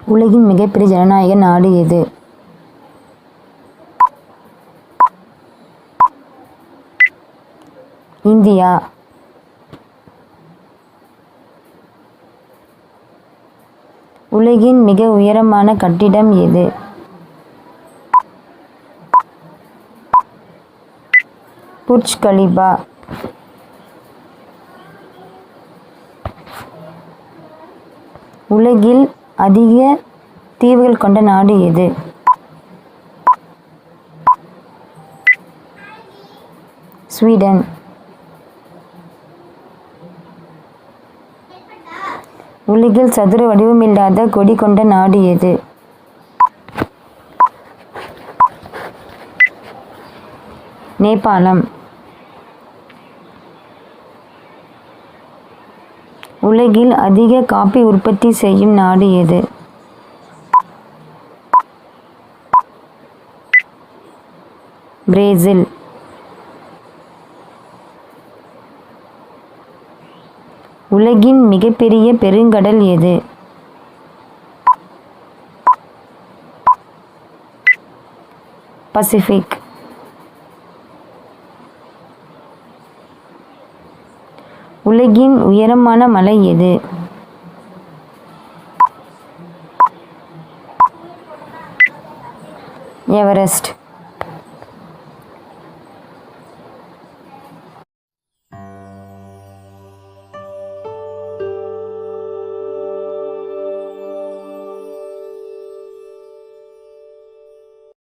உலகின் மிகப்பெரிய ஜனநாயக நாடு எது? இந்தியா. உலகின் மிக உயரமான கட்டிடம் எது? Burj Khalifa. உலகில் அதிக தீவுகள் கொண்ட நாடு எது? ஸ்வீடன். உலகில் சதுர வடிவமில்லாத கொடி கொண்ட நாடு எது? நேபாளம். உலகில் அதிக காபி உற்பத்தி செய்யும் நாடு எது? பிரேசில். உலகின் மிகப்பெரிய பெருங்கடல் எது? பசிபிக். உலகின் உயரமான மலை எது? எவரெஸ்ட்.